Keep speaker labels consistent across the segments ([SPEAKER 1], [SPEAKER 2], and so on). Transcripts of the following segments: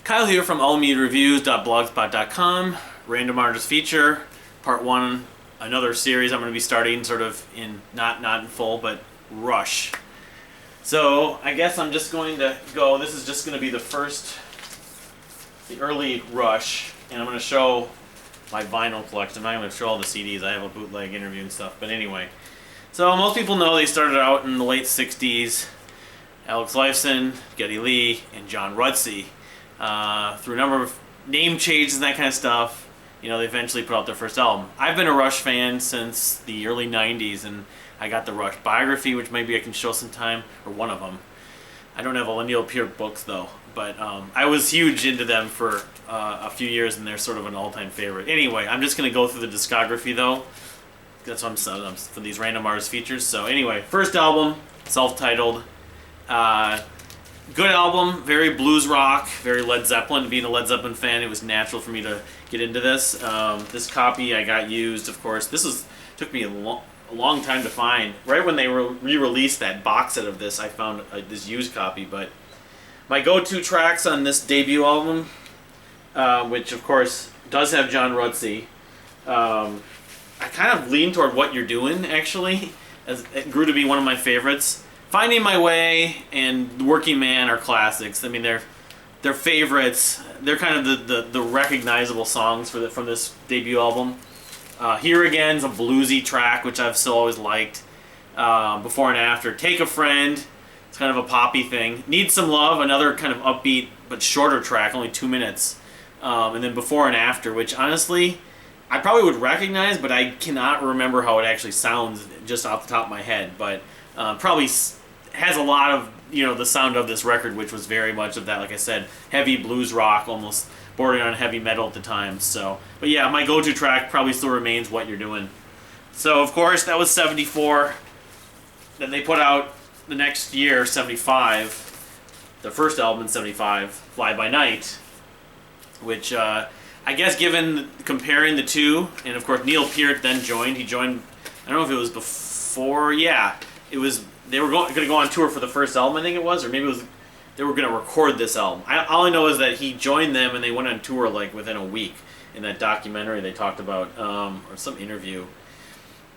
[SPEAKER 1] Kyle here from allmusic.blogspot.com. Random Artist Feature, Part 1, another series I'm going to be starting sort of in, not in full, but Rush. So I guess I'm just going to go, this is just going to be the early Rush, and I'm going to show my vinyl collection. I'm not going to show all the CDs, I have a bootleg interview and stuff, but anyway. So most people know they started out in the late 60s. Alex Lifeson, Geddy Lee, and John Rutsey. Through a number of name changes and that kind of stuff, you know, they eventually put out their first album. I've been a Rush fan since the early 90s, and I got the Rush biography, which maybe I can show sometime, or one of them. I don't have all the Neil Peart books, though, but I was huge into them for a few years, and they're sort of an all-time favorite. Anyway, I'm just going to go through the discography, though. That's what I'm saying for these Random Artist Features. So anyway, first album, self-titled. Good album, very blues rock, very Led Zeppelin. Being a Led Zeppelin fan, it was natural for me to get into this. This copy I got used, of course. Took me a long time to find. Right when they re-released that box set of this, I found this used copy. But my go-to tracks on this debut album, which of course does have John Rutsey. I kind of lean toward What You're Doing, actually, as it grew to be one of my favorites. Finding My Way and Working Man are classics. I mean, they're favorites. They're kind of the recognizable songs from this debut album. Here Again's a bluesy track, which I've still always liked. Before and After. Take a Friend, it's kind of a poppy thing. Need Some Love, another kind of upbeat but shorter track, only 2 minutes. And then Before and After, which honestly I probably would recognize, but I cannot remember how it actually sounds just off the top of my head. But probably has a lot of, you know, the sound of this record, which was very much of that, like I said, heavy blues rock, almost bordering on heavy metal at the time. So, but yeah, my go-to track probably still remains What You're Doing. So, of course, that was 74. Then they put out the next year, 75, the first album in 75, Fly By Night, which I guess comparing the two, and of course Neil Peart then joined. He joined, I don't know if it was before, yeah, it was. They were going to go on tour for the first album, I think it was, or maybe it was they were going to record this album. All I know is that he joined them and they went on tour like within a week in that documentary they talked about, or some interview.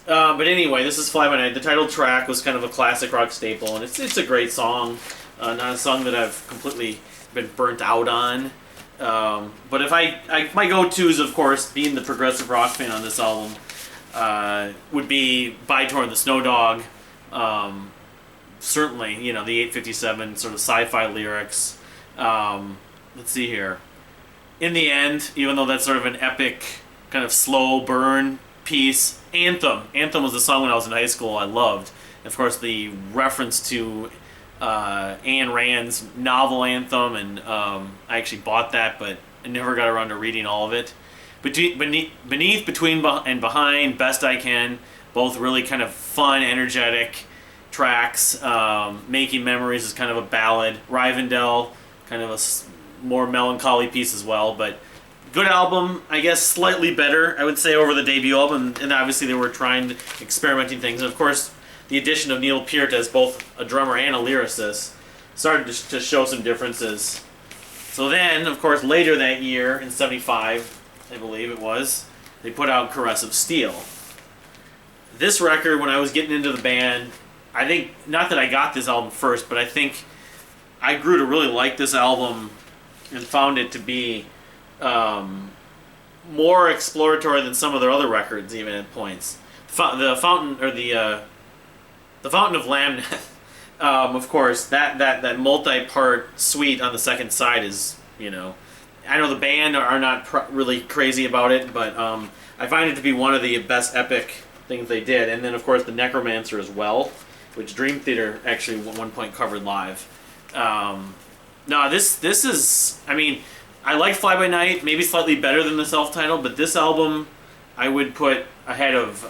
[SPEAKER 1] But anyway, this is Fly By Night. The title track was kind of a classic rock staple, and it's a great song. Not a song that I've completely been burnt out on. But if my go-tos, of course, being the progressive rock fan on this album, would be By Tor and the Snow Dog. Certainly, you know, the 857 sort of sci-fi lyrics. Let's see here. In the End, even though that's sort of an epic, kind of slow burn piece. Anthem. Anthem was a song when I was in high school I loved. And of course, the reference to Ayn Rand's novel Anthem, and I actually bought that, but I never got around to reading all of it. Beneath, Between, and Behind, Best I Can, both really kind of fun, energetic tracks. Making Memories is kind of a ballad. Rivendell, kind of a more melancholy piece as well, but good album. I guess slightly better, I would say, over the debut album, and obviously they were experimenting things. And of course, the addition of Neil Peart as both a drummer and a lyricist started to show some differences. So then, of course, later that year, in 75, I believe it was, they put out Caress of Steel. This record, when I was getting into the band, I think, not that I got this album first, but I think I grew to really like this album and found it to be more exploratory than some of their other records, even at points. The Fountain of Lamneth, of course, that multi-part suite on the second side is, you know, I know the band are not really crazy about it, but I find it to be one of the best epic things they did. And then, of course, the Necromancer as well, which Dream Theater actually at one point covered live. No, this is, I mean, I like Fly By Night, maybe slightly better than the self-titled, but this album I would put ahead of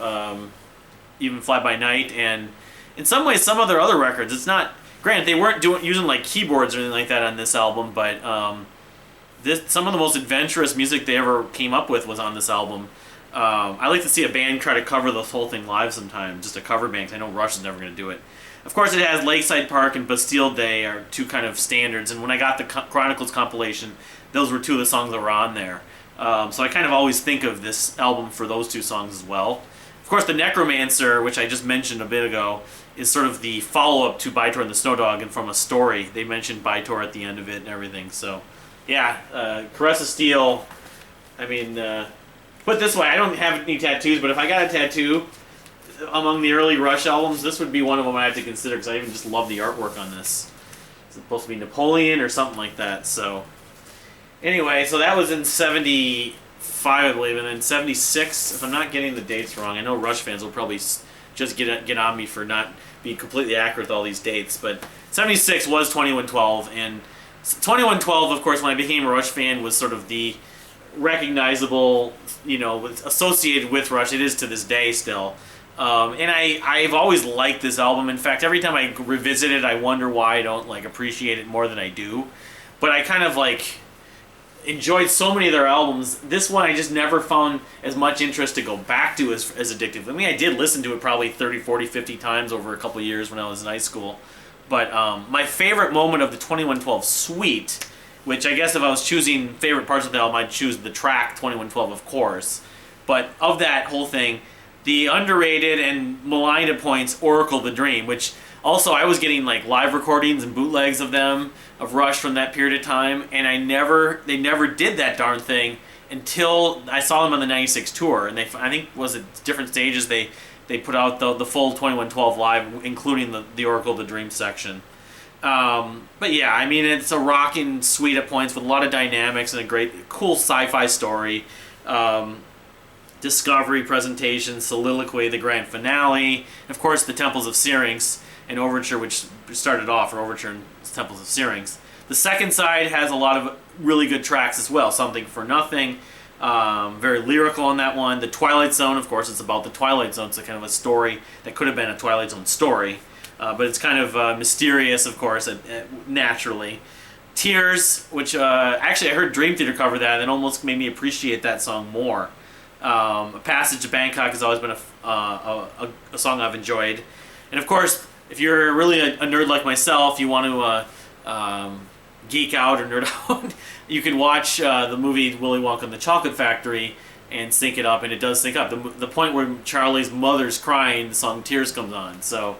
[SPEAKER 1] even Fly By Night, and in some ways some of their other records. It's not, granted, they weren't using like keyboards or anything like that on this album, but some of the most adventurous music they ever came up with was on this album. I like to see a band try to cover the whole thing live sometime, just a cover band, 'cause I know Rush is never going to do it. Of course, it has Lakeside Park and Bastille Day are two kind of standards, and when I got the Chronicles compilation, those were two of the songs that were on there. So I kind of always think of this album for those two songs as well. Of course, the Necromancer, which I just mentioned a bit ago, is sort of the follow-up to Bytor and the Snow Dog, and from a story. They mentioned Bytor at the end of it and everything. So, yeah, Caress of Steel. I mean, put it this way, I don't have any tattoos, but if I got a tattoo among the early Rush albums, this would be one of them I have to consider, because I even just love the artwork on this. It's supposed to be Napoleon or something like that. So, anyway, so that was in 75, I believe, and then 76, if I'm not getting the dates wrong. I know Rush fans will probably just get on me for not being completely accurate with all these dates, but 76 was 2112, and 2112, of course, when I became a Rush fan, was sort of the recognizable, associated with Rush. It is to this day still. And I've always liked this album. In fact, every time I revisit it, I wonder why I don't appreciate it more than I do. But I kind of enjoyed so many of their albums. This one I just never found as much interest to go back to as addictive. I mean, I did listen to it probably 30, 40, 50 times over a couple of years when I was in high school. But my favorite moment of the 2112 suite, which I guess if I was choosing favorite parts of the album, I'd choose the track 2112, of course. But of that whole thing, the underrated and maligned at points Oracle the Dream, which also I was getting live recordings and bootlegs of them, of Rush from that period of time, and they never did that darn thing until I saw them on the 96 tour, and I think was at different stages they put out the full 2112 live, including the Oracle the Dream section. But yeah, I mean, it's a rocking suite at points with a lot of dynamics and a great, cool sci-fi story. Discovery presentation, soliloquy, the grand finale, and of course the Temples of Syrinx, an overture which started off, or overture and Temples of Syrinx. The second side has a lot of really good tracks as well. Something for Nothing, very lyrical on that one. The Twilight Zone, of course, it's about the Twilight Zone. It's a kind of a story that could have been a Twilight Zone story, but it's kind of mysterious, of course, naturally. Tears, which actually I heard Dream Theater cover that, and it almost made me appreciate that song more. A Passage to Bangkok has always been a song I've enjoyed. And of course, if you're really a nerd like myself, you want to geek out or nerd out, you can watch the movie Willy Wonka and the Chocolate Factory and sync it up, and it does sync up. The point where Charlie's mother's crying, the song Tears comes on. So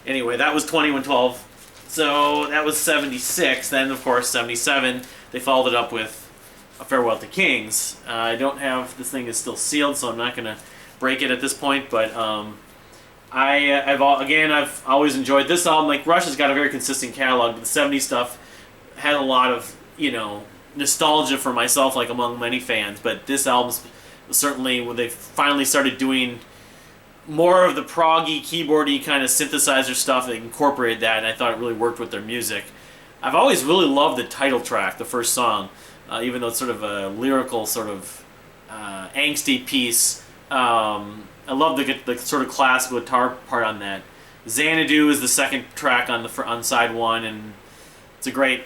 [SPEAKER 1] anyway, that was 2112. So that was 76. Then, of course, 77, they followed it up with A Farewell to Kings. I don't have, this thing is still sealed, so I'm not going to break it at this point, but I've always enjoyed this album. Rush has got a very consistent catalog, but the 70s stuff had a lot of, nostalgia for myself, among many fans, but this album certainly, when they finally started doing more of the proggy, keyboardy kind of synthesizer stuff, they incorporated that, and I thought it really worked with their music. I've always really loved the title track, the first song. Even though it's sort of a lyrical, sort of angsty piece. I love the sort of classical guitar part on that. Xanadu is the second track on side one, and it's a great,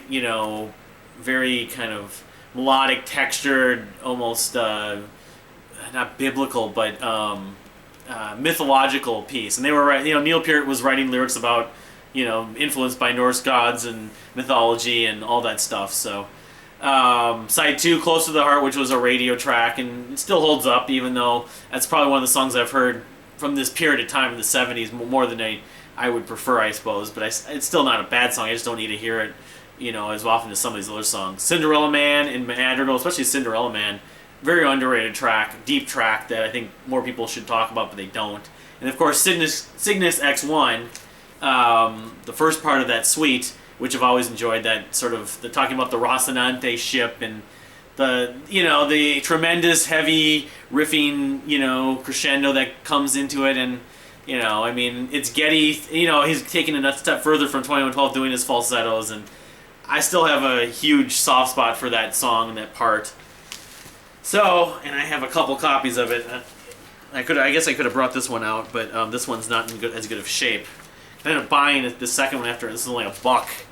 [SPEAKER 1] very kind of melodic, textured, almost not biblical, but mythological piece. And they were Neil Peart was writing lyrics about influenced by Norse gods and mythology and all that stuff. So. Side 2, Close to the Heart, which was a radio track, and it still holds up, even though that's probably one of the songs I've heard from this period of time in the 70s more than I would prefer, I suppose. But it's still not a bad song. I just don't need to hear it, as often as some of these other songs. Cinderella Man and Madrigal, especially Cinderella Man, very underrated track, deep track that I think more people should talk about, but they don't. And of course, Cygnus X1, the first part of that suite, which I've always enjoyed, that sort of talking about the Rocinante ship and the tremendous heavy riffing, crescendo that comes into it, and I mean, it's Getty. He's taking it a step further from 2112, doing his falsettos, and I still have a huge soft spot for that song and that part. So, and I have a couple copies of it. I guess I could have brought this one out, but this one's not in as good of shape. I ended up buying the second one after. This is only $1,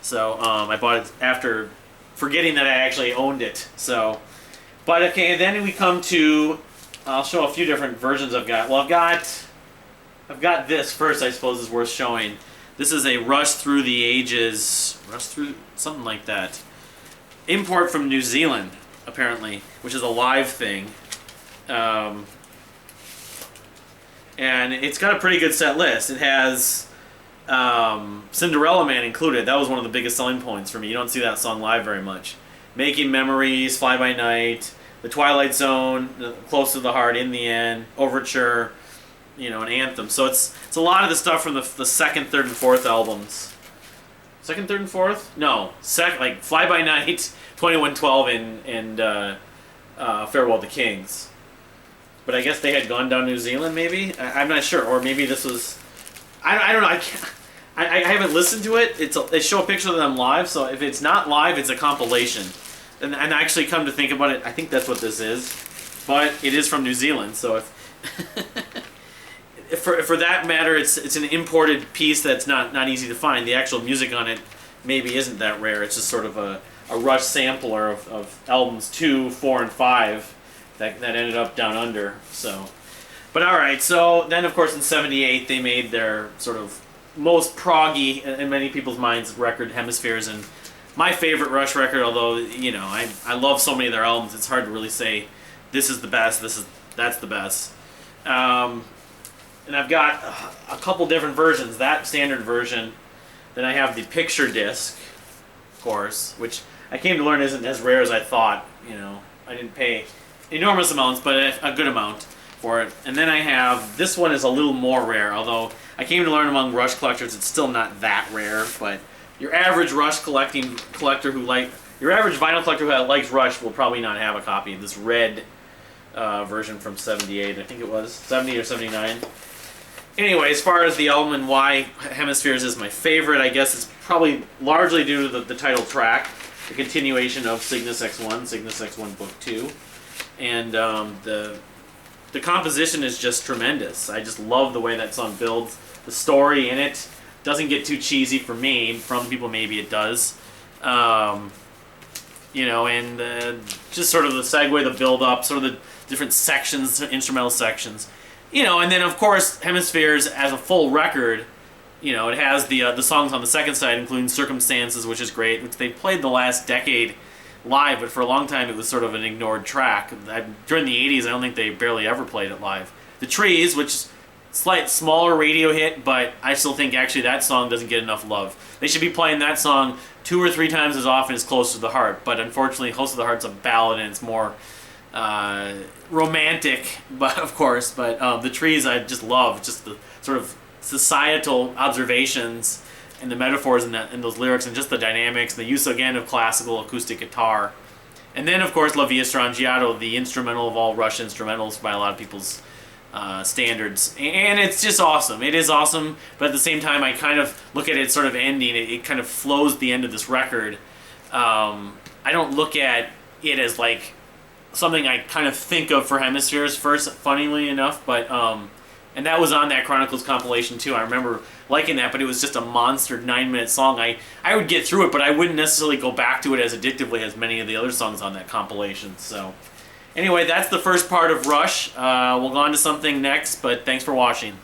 [SPEAKER 1] so I bought it after forgetting that I actually owned it. So, but okay, then we come to. I'll show a few different versions I've got. Well, I've got this first. I suppose is worth showing. This is a Rush Through the Ages, Rush Through, something like that. Import from New Zealand, apparently, which is a live thing. And it's got a pretty good set list. It has Cinderella Man included. That was one of the biggest selling points for me. You don't see that song live very much. Making Memories, Fly By Night, The Twilight Zone, Close to the Heart, In the End, Overture, you know, an anthem. So it's a lot of the stuff from the second, third, and fourth albums. Second, third, and fourth? No, like Fly By Night, 2112, and Farewell to Kings. But I guess they had gone down to New Zealand, maybe? I'm not sure. Or maybe this was... I don't know. I haven't listened to it. They show a picture of them live, so if it's not live, it's a compilation. And actually, come to think about it, I think that's what this is. But it is from New Zealand, so if for that matter, it's an imported piece that's not easy to find. The actual music on it maybe isn't that rare. It's just sort of a Rush sampler of albums 2, 4, and 5 that ended up down under. So, but all right. So then, of course, in '78 they made their sort of most proggy in many people's minds record, Hemispheres, and my favorite Rush record. Although you know I love so many of their albums, it's hard to really say this is the best. That's the best. And I've got a couple different versions. That standard version. Then I have the picture disc, of course, which I came to learn isn't as rare as I thought. You know, I didn't pay enormous amounts, but a good amount for it. And then I have, this one is a little more rare, although I came to learn among Rush collectors it's still not that rare, but your average Rush collector who your average vinyl collector who likes Rush will probably not have a copy of this red version from '78, I think it was, 70 or 79. Anyway, as far as the album and why Hemispheres is my favorite, I guess it's probably largely due to the title track, the continuation of Cygnus X1, Cygnus X1 Book 2. And the composition is just tremendous. I just love the way that song builds. The story in it doesn't get too cheesy for me. From people, maybe it does. You know, and just sort of the segue, the build-up, sort of the different sections, instrumental sections. You know, and then, of course, Hemispheres as a full record, you know, it has the songs on the second side, including Circumstances, which is great, which they played the last decade live, but for a long time it was sort of an ignored track. During the 80s, I don't think they barely ever played it live. The Trees, which is a slight smaller radio hit, but I still think actually that song doesn't get enough love. They should be playing that song 2 or 3 times as often as Close to the Heart, but unfortunately Close to the Heart's a ballad and it's more romantic, but of course. But The Trees I just love, just the sort of societal observations and the metaphors in those lyrics, and just the dynamics, the use again of classical acoustic guitar. And then, of course, La Via Strangiato, the instrumental of all Rush instrumentals by a lot of people's standards. And it's just awesome. It is awesome, but at the same time, I kind of look at it sort of ending. It kind of flows the end of this record. I don't look at it as like something I kind of think of for Hemispheres first, funnily enough, but and that was on that Chronicles compilation too. I remember liking that, but it was just a monster 9-minute song. I would get through it, but I wouldn't necessarily go back to it as addictively as many of the other songs on that compilation. So anyway, that's the first part of Rush. We'll go on to something next, but thanks for watching.